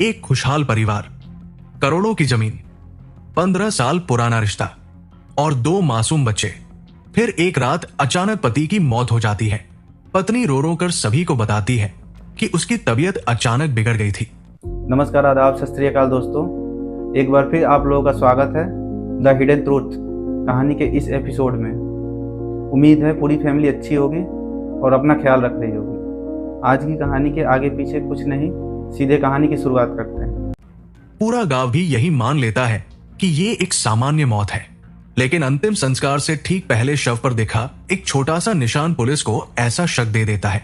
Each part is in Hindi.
एक खुशहाल परिवार, करोड़ों की जमीन, 15 साल पुराना रिश्ता और 2 मासूम बच्चे। फिर एक रात अचानक पति की मौत हो जाती है। पत्नी रो रो कर सभी को बताती है कि उसकी तबीयत अचानक बिगड़ गई थी। नमस्कार, आदाब, सत श्री अकाल दोस्तों। एक बार फिर आप लोगों का स्वागत है द हिडन ट्रूथ कहानी के इस एपिसोड में। उम्मीद है पूरी फैमिली अच्छी होगी और अपना ख्याल रख रही होगी। आज की कहानी के आगे पीछे कुछ नहीं, सीधे कहानी की शुरुआत करते हैं। पूरा गांव भी यही मान लेता है कि ये एक सामान्य मौत है, लेकिन अंतिम संस्कार से ठीक पहले शव पर देखा एक छोटा सा निशान पुलिस को ऐसा शक दे देता है,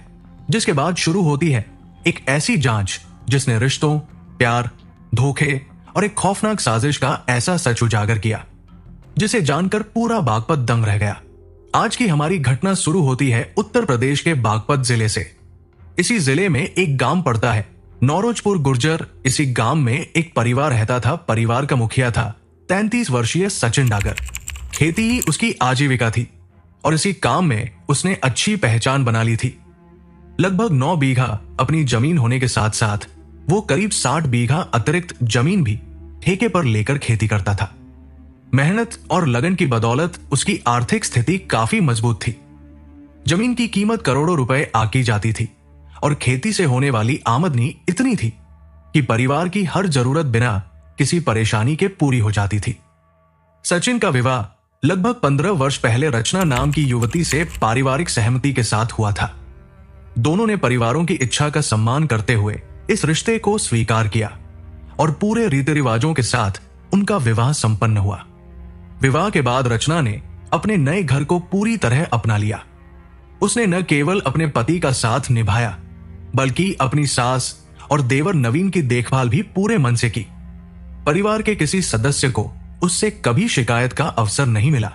जिसके बाद शुरू होती है एक ऐसी जांच जिसने रिश्तों, प्यार, धोखे और एक खौफनाक साजिश का ऐसा सच उजागर किया जिसे जानकर पूरा बागपत दंग रह गया। आज की हमारी घटना शुरू होती है उत्तर प्रदेश के बागपत जिले से। इसी जिले में एक गांव पड़ता है नौरोजपुर गुर्जर। इसी गांव में एक परिवार रहता था। परिवार का मुखिया था 33 वर्षीय सचिन डागर। खेती ही उसकी आजीविका थी और इसी काम में उसने अच्छी पहचान बना ली थी। लगभग 9 बीघा अपनी जमीन होने के साथ साथ वो करीब 60 बीघा अतिरिक्त जमीन भी ठेके पर लेकर खेती करता था। मेहनत और लगन की बदौलत उसकी आर्थिक स्थिति काफी मजबूत थी। जमीन की कीमत करोड़ों रुपए आकी जाती थी और खेती से होने वाली आमदनी इतनी थी कि परिवार की हर जरूरत बिना किसी परेशानी के पूरी हो जाती थी। सचिन का विवाह लगभग 15 वर्ष पहले रचना नाम की युवती से पारिवारिक सहमति के साथ हुआ था। दोनों ने परिवारों की इच्छा का सम्मान करते हुए इस रिश्ते को स्वीकार किया और पूरे रीति रिवाजों के साथ उनका विवाह संपन्न हुआ। विवाह के बाद रचना ने अपने नए घर को पूरी तरह अपना लिया। उसने न केवल अपने पति का साथ निभाया बल्कि अपनी सास और देवर नवीन की देखभाल भी पूरे मन से की। परिवार के किसी सदस्य को उससे कभी शिकायत का अवसर नहीं मिला।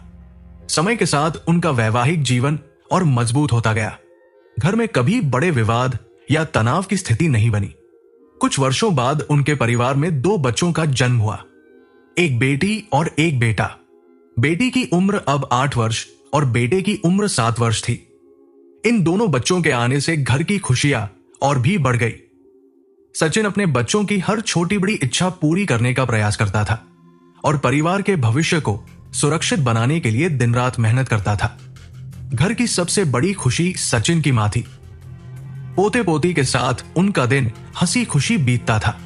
समय के साथ उनका वैवाहिक जीवन और मजबूत होता गया। घर में कभी बड़े विवाद या तनाव की स्थिति नहीं बनी। कुछ वर्षों बाद उनके परिवार में 2 बच्चों का जन्म हुआ, एक बेटी और एक बेटा। बेटी की उम्र अब 8 वर्ष और बेटे की उम्र 7 वर्ष थी। इन दोनों बच्चों के आने से घर की खुशियां और भी बढ़ गई। सचिन अपने बच्चों की हर छोटी बड़ी इच्छा पूरी करने का प्रयास करता था और परिवार के भविष्य को सुरक्षित बनाने के लिए दिन रात मेहनत करता था। घर की सबसे बड़ी खुशी सचिन की मां थी। पोते पोती के साथ उनका दिन हंसी खुशी बीतता था।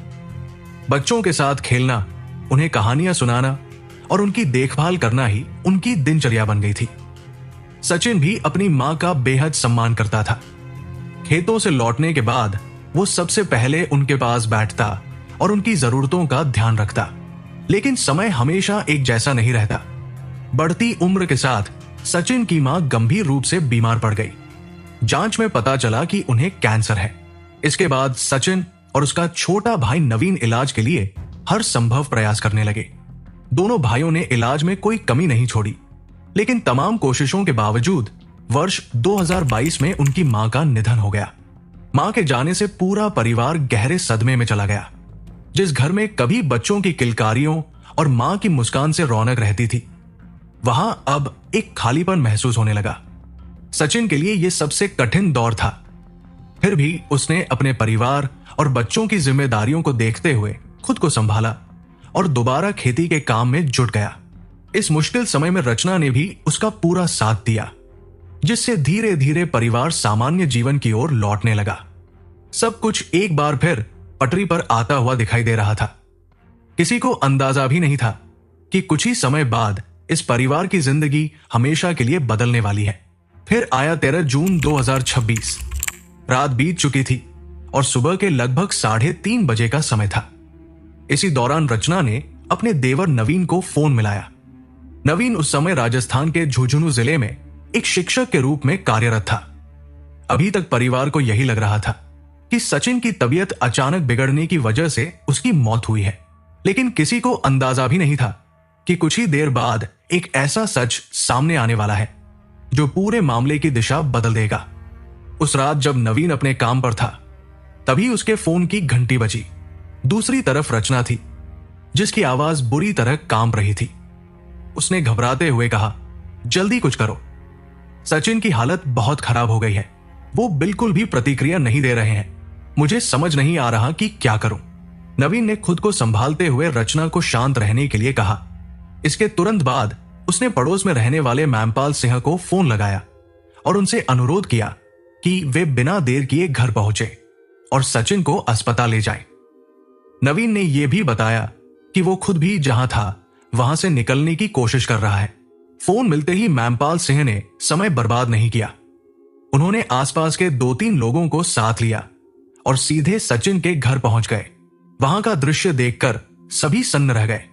बच्चों के साथ खेलना, उन्हें कहानियां सुनाना और उनकी देखभाल करना ही उनकी दिनचर्या बन गई थी। सचिन भी अपनी मां का बेहद सम्मान करता था। खेतों से लौटने के बाद वो सबसे पहले उनके पास बैठता और उनकी जरूरतों का ध्यान रखता। लेकिन समय हमेशा एक जैसा नहीं रहता। बढ़ती उम्र के साथ सचिन की मां गंभीर रूप से बीमार पड़ गई। जांच में पता चला कि उन्हें कैंसर है। इसके बाद सचिन और उसका छोटा भाई नवीन इलाज के लिए हर संभव प्रयास करने लगे। दोनों भाइयों ने इलाज में कोई कमी नहीं छोड़ी, लेकिन तमाम कोशिशों के बावजूद वर्ष 2022 में उनकी मां का निधन हो गया। मां के जाने से पूरा परिवार गहरे सदमे में चला गया। जिस घर में कभी बच्चों की किलकारियों और मां की मुस्कान से रौनक रहती थी, वहां अब एक खालीपन महसूस होने लगा। सचिन के लिए यह सबसे कठिन दौर था। फिर भी उसने अपने परिवार और बच्चों की जिम्मेदारियों को देखते हुए खुद को संभाला और दोबारा खेती के काम में जुट गया। इस मुश्किल समय में रचना ने भी उसका पूरा साथ दिया, जिससे धीरे धीरे परिवार सामान्य जीवन की ओर लौटने लगा। सब कुछ एक बार फिर पटरी पर आता हुआ दिखाई दे रहा था। किसी को अंदाजा भी नहीं था कि कुछ ही समय बाद इस परिवार की जिंदगी हमेशा के लिए बदलने वाली है। फिर आया 13 जून 2026। रात बीत चुकी थी और सुबह के लगभग 3:30 बजे का समय था। इसी दौरान रचना ने अपने देवर नवीन को फोन मिलाया। नवीन उस समय राजस्थान के झुंझुनू जिले में एक शिक्षक के रूप में कार्यरत था। अभी तक परिवार को यही लग रहा था कि सचिन की तबीयत अचानक बिगड़ने की वजह से उसकी मौत हुई है, लेकिन किसी को अंदाजा भी नहीं था कि कुछ ही देर बाद एक ऐसा सच सामने आने वाला है जो पूरे मामले की दिशा बदल देगा। उस रात जब नवीन अपने काम पर था, तभी उसके फोन की घंटी बजी। दूसरी तरफ रचना थी, जिसकी आवाज बुरी तरह कांप रही थी। उसने घबराते हुए कहा, जल्दी कुछ करो। सचिन की हालत बहुत खराब हो गई है। वो बिल्कुल भी प्रतिक्रिया नहीं दे रहे हैं। मुझे समझ नहीं आ रहा कि क्या करूं। नवीन ने खुद को संभालते हुए रचना को शांत रहने के लिए कहा। इसके तुरंत बाद उसने पड़ोस में रहने वाले मैमपाल सिंह को फोन लगाया और उनसे अनुरोध किया कि वे बिना देर किए घर पहुंचे और सचिन को अस्पताल ले जाएं। नवीन ने यह भी बताया कि वो खुद भी जहां था वहां से निकलने की कोशिश कर रहा है। फोन मिलते ही मैमपाल सिंह ने समय बर्बाद नहीं किया। उन्होंने आसपास के 2-3 लोगों को साथ लिया और सीधे सचिन के घर पहुंच गए। वहां का दृश्य देखकर सभी सन्न रह गए।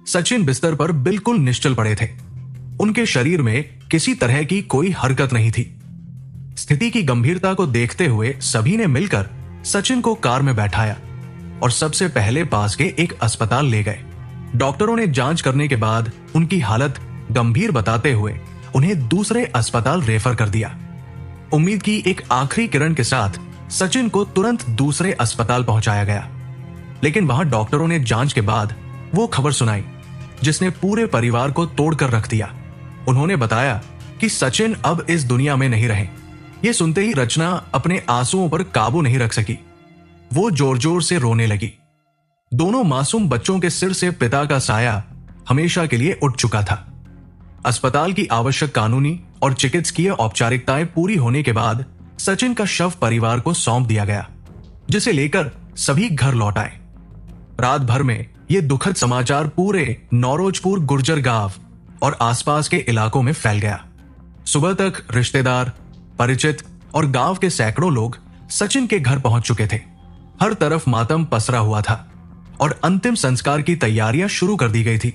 सचिन बिस्तर पर बिल्कुल निश्चल पड़े थे। उनके शरीर में किसी तरह की कोई हरकत नहीं थी। स्थिति की गंभीरता को देखते हुए सभी ने मिलकर सचिन को कार में बैठाया और सबसे पहले पास के एक अस्पताल ले गए। डॉक्टरों ने जांच करने के बाद उनकी हालत गंभीर बताते हुए उन्हें दूसरे अस्पताल रेफर कर दिया। उम्मीद की एक आखिरी किरण के साथ सचिन को तुरंत दूसरे अस्पताल पहुंचाया गया, लेकिन वहां डॉक्टरों ने जांच के बाद वो खबर सुनाई जिसने पूरे परिवार को तोड़कर रख दिया। उन्होंने बताया कि सचिन अब इस दुनिया में नहीं रहे। ये सुनते ही रचना अपने आंसुओं पर काबू नहीं रख सकी। वो जोर जोर से रोने लगी। दोनों मासूम बच्चों के सिर से पिता का साया हमेशा के लिए उठ चुका था। अस्पताल की आवश्यक कानूनी और चिकित्सकीय औपचारिकताएं पूरी होने के बाद सचिन का शव परिवार को सौंप दिया गया, जिसे लेकर सभी घर लौट आए। रात भर में यह दुखद समाचार पूरे नौरोजपुर गुर्जर गांव और आसपास के इलाकों में फैल गया। सुबह तक रिश्तेदार, परिचित और गांव के सैकड़ों लोग सचिन के घर पहुंच चुके थे। हर तरफ मातम पसरा हुआ था और अंतिम संस्कार की तैयारियां शुरू कर दी गई थी।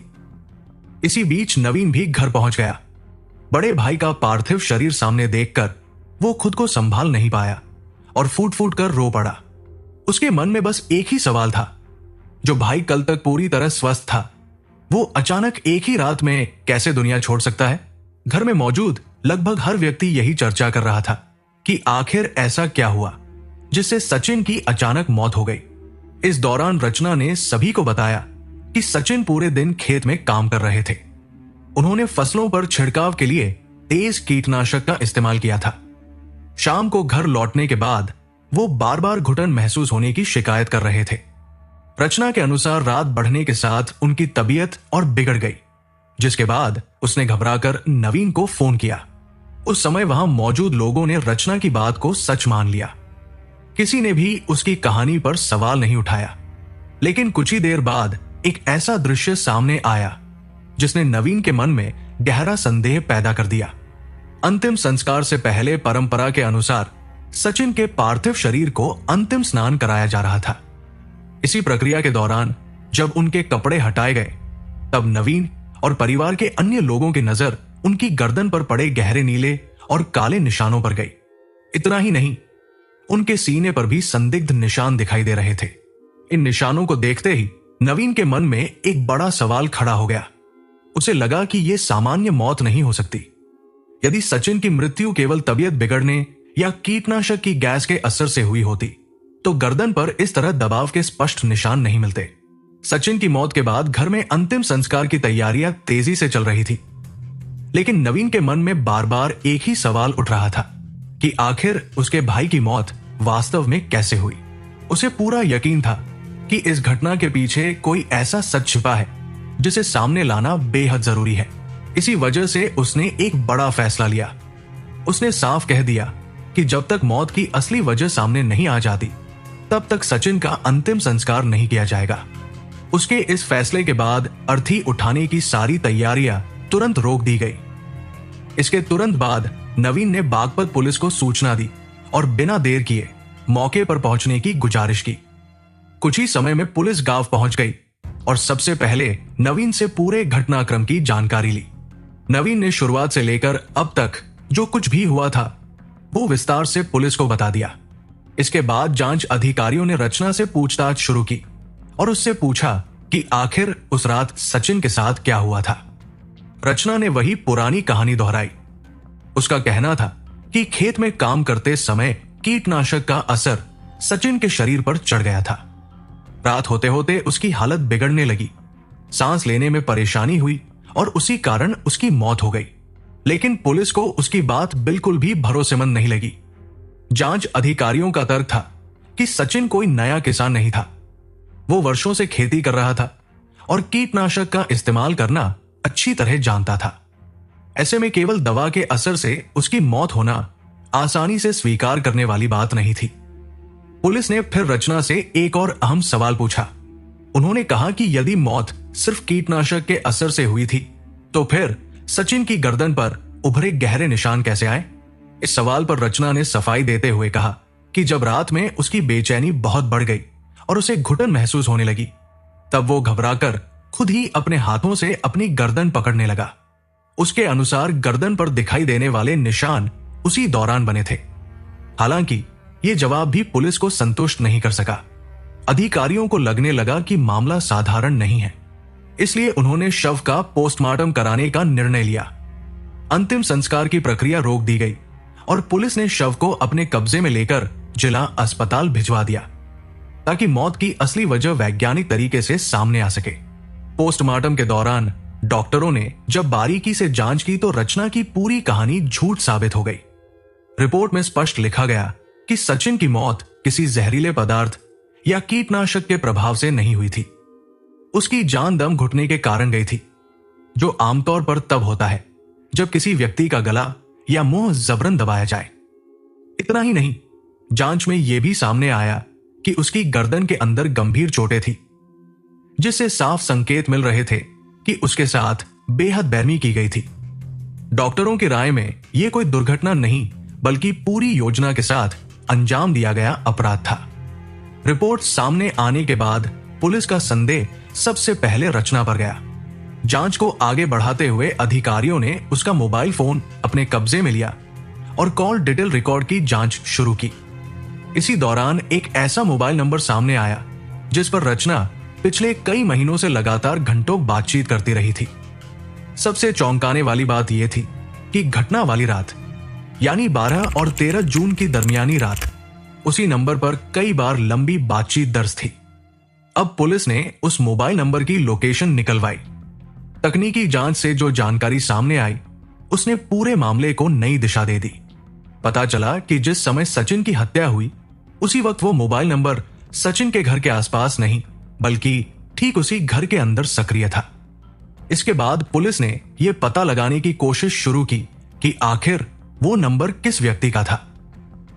इसी बीच नवीन भी घर पहुंच गया। बड़े भाई का पार्थिव शरीर सामने देखकर वो खुद को संभाल नहीं पाया और फूट फूट कर रो पड़ा। उसके मन में बस एक ही सवाल था। जो भाई कल तक पूरी तरह स्वस्थ था, वो अचानक एक ही रात में कैसे दुनिया छोड़ सकता है? घर में मौजूद लगभग हर व्यक्ति यही चर्चा कर रहा था कि आखिर ऐसा क्या हुआ जिससे सचिन की अचानक मौत हो गई। इस दौरान रचना ने सभी को बताया कि सचिन पूरे दिन खेत में काम कर रहे थे। उन्होंने फसलों पर छिड़काव के लिए तेज कीटनाशक का इस्तेमाल किया था। शाम को घर लौटने के बाद वो बार बार घुटन महसूस होने की शिकायत कर रहे थे। रचना के अनुसार रात बढ़ने के साथ उनकी तबीयत और बिगड़ गई, जिसके बाद उसने घबराकर नवीन को फोन किया। उस समय वहां मौजूद लोगों ने रचना की बात को सच मान लिया। किसी ने भी उसकी कहानी पर सवाल नहीं उठाया, लेकिन कुछ ही देर बाद एक ऐसा दृश्य सामने आया जिसने नवीन के मन में गहरा संदेह पैदा कर दिया। अंतिम संस्कार से पहले परंपरा के अनुसार सचिन के पार्थिव शरीर को अंतिम स्नान कराया जा रहा था। इसी प्रक्रिया के दौरान जब उनके कपड़े हटाए गए, तब नवीन और परिवार के अन्य लोगों की नजर उनकी गर्दन पर पड़े गहरे नीले और काले निशानों पर गई। इतना ही नहीं, उनके सीने पर भी संदिग्ध निशान दिखाई दे रहे थे। इन निशानों को देखते ही नवीन के मन में एक बड़ा सवाल खड़ा हो गया। उसे लगा कि यह सामान्य मौत नहीं हो सकती। यदि सचिन की मृत्यु केवल तबीयत बिगड़ने या कीटनाशक की गैस के असर से हुई होती, तो गर्दन पर इस तरह दबाव के स्पष्ट निशान नहीं मिलते। सचिन की मौत के बाद घर में अंतिम संस्कार की तैयारियां तेजी से चल रही थी, लेकिन नवीन के मन में बार बार एक ही सवाल उठ रहा था कि आखिर उसके भाई की मौत वास्तव में कैसे हुई। उसे पूरा यकीन था कि इस घटना के पीछे कोई ऐसा सच छिपा है जिसे सामने लाना बेहद जरूरी है। इसी वजह से उसने एक बड़ा फैसला लिया। उसने साफ कह दिया कि जब तक मौत की असली वजह सामने नहीं आ जाती, तब तक सचिन का अंतिम संस्कार नहीं किया जाएगा। उसके इस फैसले के बाद अर्थी उठाने की सारी तैयारियां तुरंत रोक दी गई। इसके तुरंत बाद नवीन ने बागपत पुलिस को सूचना दी और बिना देर किए मौके पर पहुंचने की गुजारिश की। कुछ ही समय में पुलिस गांव पहुंच गई और सबसे पहले नवीन से पूरे घटनाक्रम की जानकारी ली। नवीन ने शुरुआत से लेकर अब तक जो कुछ भी हुआ था वो विस्तार से पुलिस को बता दिया। इसके बाद जांच अधिकारियों ने रचना से पूछताछ शुरू की और उससे पूछा कि आखिर उस रात सचिन के साथ क्या हुआ था। रचना ने वही पुरानी कहानी दोहराई। उसका कहना था कि खेत में काम करते समय कीटनाशक का असर सचिन के शरीर पर चढ़ गया था। रात होते होते उसकी हालत बिगड़ने लगी, सांस लेने में परेशानी हुई और उसी कारण उसकी मौत हो गई। लेकिन पुलिस को उसकी बात बिल्कुल भी भरोसेमंद नहीं लगी। जांच अधिकारियों का तर्क था कि सचिन कोई नया किसान नहीं था। वो वर्षों से खेती कर रहा था और कीटनाशक का इस्तेमाल करना अच्छी तरह जानता था। ऐसे में केवल दवा के असर से उसकी मौत होना आसानी से स्वीकार करने वाली बात नहीं थी। पुलिस ने फिर रचना से एक और अहम सवाल पूछा। उन्होंने कहा कि यदि मौत सिर्फ कीटनाशक के असर से हुई थी तो फिर सचिन की गर्दन पर उभरे गहरे निशान कैसे आए? इस सवाल पर रचना ने सफाई देते हुए कहा कि जब रात में उसकी बेचैनी बहुत बढ़ गई और उसे घुटन महसूस होने लगी, तब वो घबराकर खुद ही अपने हाथों से अपनी गर्दन पकड़ने लगा। उसके अनुसार गर्दन पर दिखाई देने वाले निशान उसी दौरान बने थे। हालांकि ये जवाब भी पुलिस को संतुष्ट नहीं कर सका। अधिकारियों को लगने लगा कि मामला साधारण नहीं है, इसलिए उन्होंने शव का पोस्टमार्टम कराने का निर्णय लिया। अंतिम संस्कार की प्रक्रिया रोक दी गई और पुलिस ने शव को अपने कब्जे में लेकर जिला अस्पताल भिजवा दिया ताकि मौत की असली वजह वैज्ञानिक तरीके से सामने आ सके। पोस्टमार्टम के दौरान डॉक्टरों ने जब बारीकी से जांच की तो रचना की पूरी कहानी झूठ साबित हो गई। रिपोर्ट में स्पष्ट लिखा गया कि सचिन की मौत किसी जहरीले पदार्थ या कीटनाशक के प्रभाव से नहीं हुई थी। उसकी जान दम घुटने के कारण गई थी, जो आमतौर पर तब होता है जब किसी व्यक्ति का गला या मुंह जबरन दबाया जाए। इतना ही नहीं, जांच में यह भी सामने आया कि उसकी गर्दन के अंदर गंभीर चोटें थी, जिससे साफ संकेत मिल रहे थे कि उसके साथ बेहद बेरहमी की गई थी। डॉक्टरों की राय में यह कोई दुर्घटना नहीं बल्कि पूरी योजना के साथ अंजाम दिया गया अपराध था। रिपोर्ट सामने आने के बाद पुलिस का संदेह सबसे पहले रचना पर गया। जांच को आगे बढ़ाते हुए अधिकारियों ने उसका मोबाइल फोन अपने कब्जे में लिया और कॉल डिटेल रिकॉर्ड की जांच शुरू की। इसी दौरान एक ऐसा मोबाइल नंबर सामने आया जिस पर रचना पिछले कई महीनों से लगातार घंटों बातचीत करती रही थी। सबसे चौंकाने वाली बात यह थी कि घटना वाली रात यानी 12 और 13 जून की दरमियानी रात उसी नंबर पर कई बार लंबी बातचीत दर्ज थी। अब पुलिस ने उस मोबाइल नंबर की लोकेशन निकलवाई। तकनीकी जांच से जो जानकारी सामने आई उसने पूरे मामले को नई दिशा दे दी। पता चला कि जिस समय सचिन की हत्या हुई उसी वक्त वो मोबाइल नंबर सचिन के घर के आसपास नहीं बल्कि ठीक उसी घर के अंदर सक्रिय था। इसके बाद पुलिस ने यह पता लगाने की कोशिश शुरू की कि आखिर वो नंबर किस व्यक्ति का था।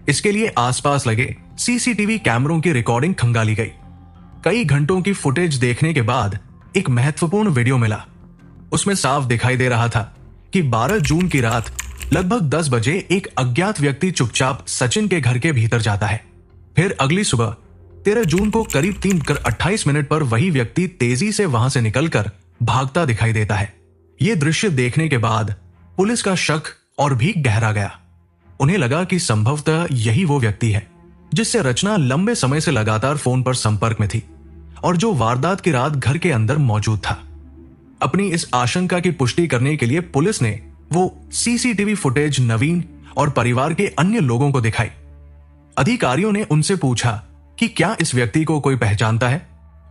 इसके लिए आसपास लगे सीसीटीवी कैमरों की रिकॉर्डिंग खंगाली गई। कई घंटों की फुटेज देखने के बाद एक महत्वपूर्ण वीडियो मिला। उसमें साफ दिखाई दे रहा था कि 12 जून की रात लगभग 10 बजे एक अज्ञात व्यक्ति चुपचाप सचिन के घर के भीतर जाता है। फिर अगली सुबह 13 जून को करीब 3:28 पर वही व्यक्ति तेजी से वहां से निकलकर भागता दिखाई देता है। यह दृश्य देखने के बाद पुलिस का शक और भी गहरा गया। उन्हें लगा कि संभवतः यही वो व्यक्ति है जिससे रचना लंबे समय से लगातार फोन पर संपर्क में थी और जो वारदात की रात घर के अंदर मौजूद था। अपनी इस आशंका की पुष्टि करने के लिए पुलिस ने वो सीसीटीवी फुटेज नवीन और परिवार के अन्य लोगों को दिखाई। अधिकारियों ने उनसे पूछा कि क्या इस व्यक्ति को कोई पहचानता है,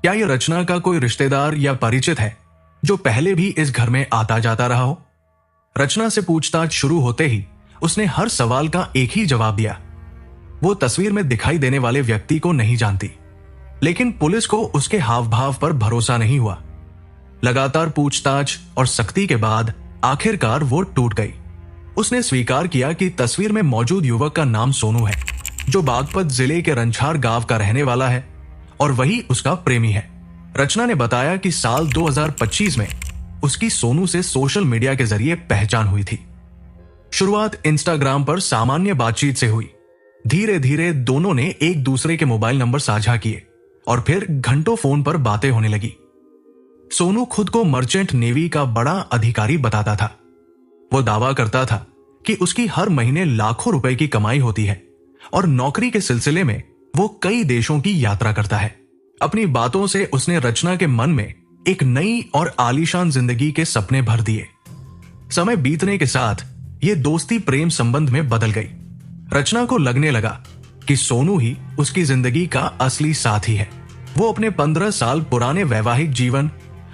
क्या यह रचना का कोई रिश्तेदार या परिचित है जो पहले भी इस घर में आता जाता रहा हो। रचना से पूछताछ शुरू होते ही उसने हर सवाल का एक ही जवाब दिया। वो तस्वीर में दिखाई देने वाले व्यक्ति को नहीं जानती, लेकिन पुलिस को उसके हाव भाव पर भरोसा नहीं हुआ। लगातार पूछताछ और सख्ती के बाद आखिरकार वो टूट गई। उसने स्वीकार किया कि तस्वीर में मौजूद युवक का नाम सोनू है, जो बागपत जिले के रंछार गांव का रहने वाला है और वही उसका प्रेमी है। रचना ने बताया कि साल 2025 में उसकी सोनू से सोशल मीडिया के जरिए पहचान हुई थी। शुरुआत इंस्टाग्राम पर सामान्य बातचीत से हुई। धीरे धीरे दोनों ने एक दूसरे के मोबाइल नंबर साझा किए और फिर घंटों फोन पर बातें होने लगी। सोनू खुद को मर्चेंट नेवी का बड़ा अधिकारी बताता था। वो दावा करता था कि उसकी हर महीने लाखों रुपए की कमाई होती है और नौकरी के सिलसिले में वो कई देशों की यात्रा करता है। अपनी बातों से उसने रचना के मन में एक नई और आलीशान जिंदगी के सपने भर दिए। समय बीतने के साथ ये दोस्ती प्रेम संबंध में बदल गई। रचना को लगने लगा कि सोनू ही उसकी जिंदगी का असली साथी है। वो अपने 15 साल पुराने वैवाहिक जीवन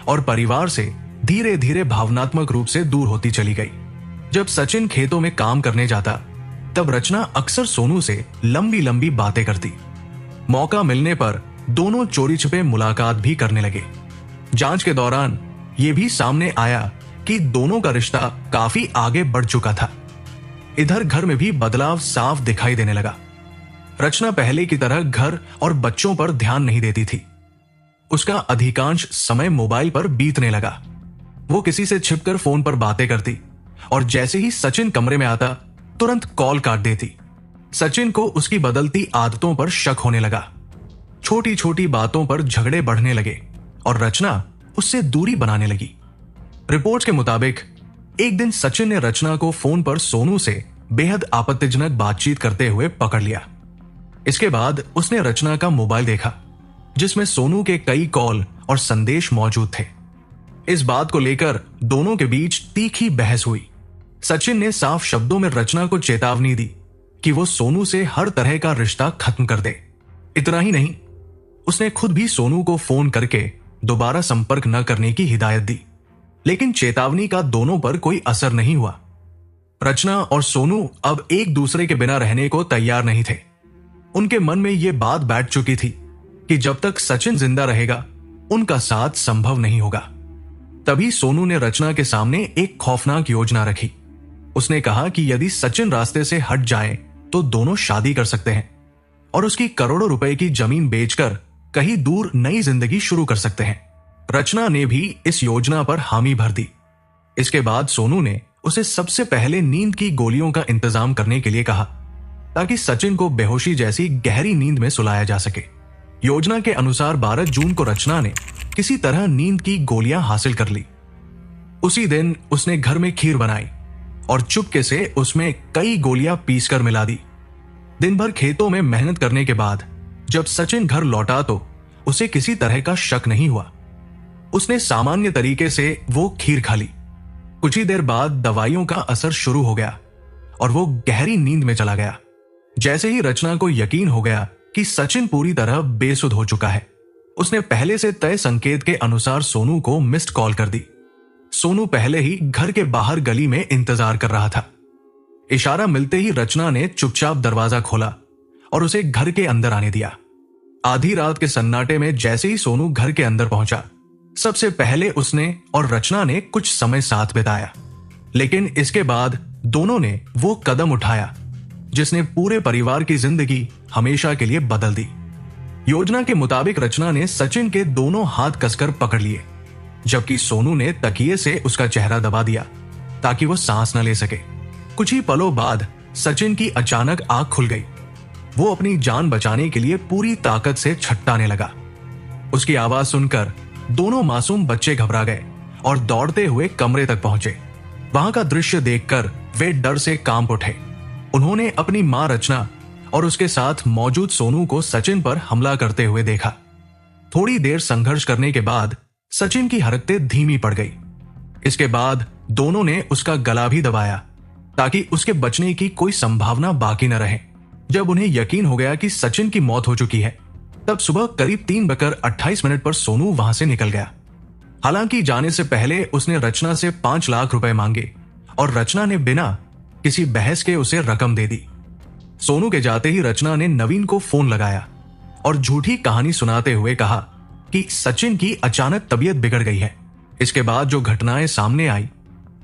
और परिवार से धीरे धीरे भावनात्मक रूप से दूर होती चली गई। जब सचिन खेतों में काम करने जाता तब रचना अक्सर सोनू से लंबी लंबी बातें करती। मौका मिलने पर दोनों चोरी छिपे मुलाकात भी करने लगे। जांच के दौरान यह भी सामने आया कि दोनों का रिश्ता काफी आगे बढ़ चुका था। इधर घर में भी बदलाव साफ दिखाई देने लगा। रचना पहले की तरह घर और बच्चों पर ध्यान नहीं देती थी। उसका अधिकांश समय मोबाइल पर बीतने लगा। वो किसी से छिपकर फोन पर बातें करती और जैसे ही सचिन कमरे में आता तुरंत कॉल काट देती। सचिन को उसकी बदलती आदतों पर शक होने लगा। छोटी छोटी बातों पर झगड़े बढ़ने लगे और रचना उससे दूरी बनाने लगी। रिपोर्ट्स के मुताबिक एक दिन सचिन ने रचना को फोन पर सोनू से बेहद आपत्तिजनक बातचीत करते हुए पकड़ लिया। इसके बाद उसने रचना का मोबाइल देखा जिसमें सोनू के कई कॉल और संदेश मौजूद थे। इस बात को लेकर दोनों के बीच तीखी बहस हुई। सचिन ने साफ शब्दों में रचना को चेतावनी दी कि वो सोनू से हर तरह का रिश्ता खत्म कर दे। इतना ही नहीं, उसने खुद भी सोनू को फोन करके दोबारा संपर्क न करने की हिदायत दी। लेकिन चेतावनी का दोनों पर कोई असर नहीं हुआ। रचना और सोनू अब एक दूसरे के बिना रहने को तैयार नहीं थे। उनके मन में यह बात बैठ चुकी थी कि जब तक सचिन जिंदा रहेगा उनका साथ संभव नहीं होगा। तभी सोनू ने रचना के सामने एक खौफनाक योजना रखी। उसने कहा कि यदि सचिन रास्ते से हट जाए तो दोनों शादी कर सकते हैं और उसकी करोड़ों रुपए की जमीन बेचकर कहीं दूर नई जिंदगी शुरू कर सकते हैं। रचना ने भी इस योजना पर हामी भर दी। इसके बाद सोनू ने उसे सबसे पहले नींद की गोलियों का इंतजाम करने के लिए कहा ताकि सचिन को बेहोशी जैसी गहरी नींद में सुलाया जा सके। योजना के अनुसार 12 जून को रचना ने किसी तरह नींद की गोलियां हासिल कर ली। उसी दिन उसने घर में खीर बनाई और चुपके से उसमें कई गोलियां पीसकर मिला दी। दिन भर खेतों में मेहनत करने के बाद जब सचिन घर लौटा तो उसे किसी तरह का शक नहीं हुआ। उसने सामान्य तरीके से वो खीर खा ली। कुछ ही देर बाद दवाइयों का असर शुरू हो गया और वो गहरी नींद में चला गया। जैसे ही रचना को यकीन हो गया कि सचिन पूरी तरह बेसुध हो चुका है, उसने पहले से तय संकेत के अनुसार सोनू को मिस्ड कॉल कर दी। सोनू पहले ही घर के बाहर गली में इंतजार कर रहा था। इशारा मिलते ही रचना ने चुपचाप दरवाजा खोला और उसे घर के अंदर आने दिया। आधी रात के सन्नाटे में जैसे ही सोनू घर के अंदर पहुंचा, सबसे पहले उसने और रचना ने कुछ समय साथ बिताया। लेकिन इसके बाद दोनों ने वो कदम उठाया जिसने पूरे परिवार की जिंदगी हमेशा के लिए बदल दी। योजना के मुताबिक रचना ने सचिन के दोनों हाथ कसकर पकड़ लिए, जबकि सोनू ने तकिए से उसका चेहरा दबा दिया ताकि वो सांस न ले सके। कुछ ही पलों बाद सचिन की अचानक आंख खुल गई। वो अपनी जान बचाने के लिए पूरी ताकत से छटपटाने लगा। उसकी आवाज सुनकर दोनों मासूम बच्चे घबरा गए और दौड़ते हुए कमरे तक पहुंचे। वहां का दृश्य देखकर वे डर से कांप उठे। उन्होंने अपनी मां रचना और उसके साथ मौजूद सोनू को सचिन पर हमला करते हुए देखा। थोड़ी देर संघर्ष करने के बाद सचिन की हरकतें धीमी पड़ गई। इसके बाद दोनों ने उसका गला भी दबाया ताकि उसके बचने की कोई संभावना बाकी न रहे। जब उन्हें यकीन हो गया कि सचिन की मौत हो चुकी है, तब सुबह करीब 3:28 पर सोनू वहां से निकल गया। हालांकि जाने से पहले उसने रचना से 5 लाख रुपए मांगे और रचना ने बिना किसी बहस के उसे रकम दे दी। सोनू के जाते ही रचना ने नवीन को फोन लगाया और झूठी कहानी सुनाते हुए कहा कि सचिन की अचानक तबीयत बिगड़ गई है। इसके बाद जो घटनाएं सामने आई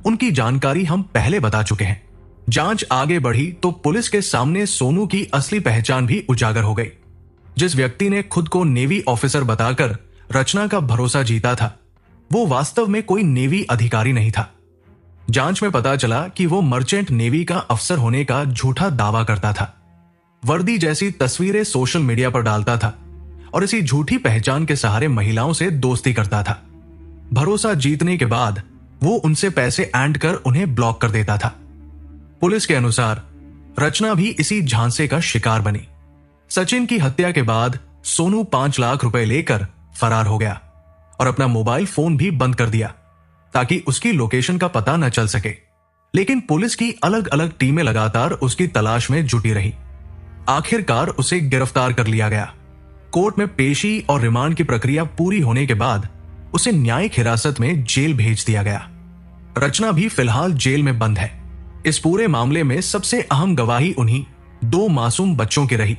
उनकी जानकारी हम पहले बता चुके हैं। जांच आगे बढ़ी तो पुलिस के सामने सोनू की असली पहचान भी उजागर हो गई। जिस व्यक्ति ने खुद को नेवी ऑफिसर बताकर रचना का भरोसा जीता था, वो वास्तव में कोई नेवी अधिकारी नहीं था। जांच में पता चला कि वो मर्चेंट नेवी का अफसर होने का झूठा दावा करता था। वर्दी जैसी तस्वीरें सोशल मीडिया पर डालता था और इसी झूठी पहचान के सहारे महिलाओं से दोस्ती करता था। भरोसा जीतने के बाद वो उनसे पैसे ऐंठ कर उन्हें ब्लॉक कर देता था। पुलिस के अनुसार रचना भी इसी झांसे का शिकार बनी। सचिन की हत्या के बाद सोनू 5 लाख रुपए लेकर फरार हो गया और अपना मोबाइल फोन भी बंद कर दिया ताकि उसकी लोकेशन का पता न चल सके। लेकिन पुलिस की अलग अलग टीमें लगातार उसकी तलाश में जुटी रही। आखिरकार उसे गिरफ्तार कर लिया गया। कोर्ट में पेशी और रिमांड की प्रक्रिया पूरी होने के बाद उसे न्यायिक हिरासत में जेल भेज दिया गया। रचना भी फिलहाल जेल में बंद है। इस पूरे मामले में सबसे अहम गवाही उन्हीं 2 मासूम बच्चों की रही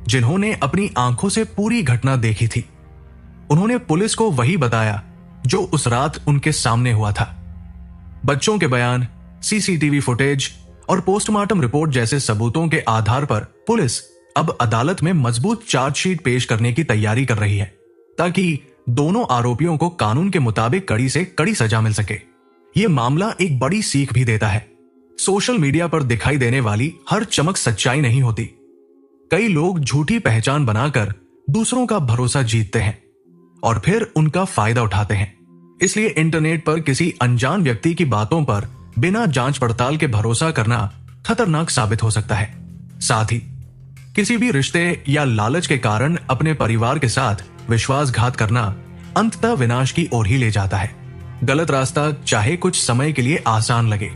जिन्होंने अपनी आंखों से पूरी घटना देखी थी। उन्होंने पुलिस को वही बताया जो उस रात उनके सामने हुआ था। बच्चों के बयान, सीसीटीवी फुटेज और पोस्टमार्टम रिपोर्ट जैसे सबूतों के आधार पर पुलिस अब अदालत में मजबूत चार्जशीट पेश करने की तैयारी कर रही है, ताकि दोनों आरोपियों को कानून के मुताबिक कड़ी से कड़ी सजा मिल सके। यह मामला एक बड़ी सीख भी देता है। सोशल मीडिया पर दिखाई देने वाली हर चमक सच्चाई नहीं होती। कई लोग झूठी पहचान बनाकर दूसरों का भरोसा जीतते हैं और फिर उनका फायदा उठाते हैं। इसलिए इंटरनेट पर किसी अनजान व्यक्ति की बातों पर बिना जांच पड़ताल के भरोसा करना खतरनाक साबित हो सकता है। साथ ही किसी भी रिश्ते या लालच के कारण अपने परिवार के साथ विश्वासघात करना अंततः विनाश की ओर ही ले जाता है। गलत रास्ता चाहे कुछ समय के लिए आसान लगे,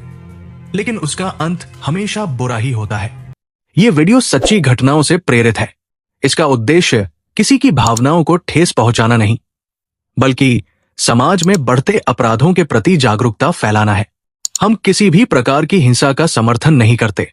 लेकिन उसका अंत हमेशा बुरा ही होता है। यह वीडियो सच्ची घटनाओं से प्रेरित है। इसका उद्देश्य किसी की भावनाओं को ठेस पहुंचाना नहीं, बल्कि समाज में बढ़ते अपराधों के प्रति जागरूकता फैलाना है। हम किसी भी प्रकार की हिंसा का समर्थन नहीं करते,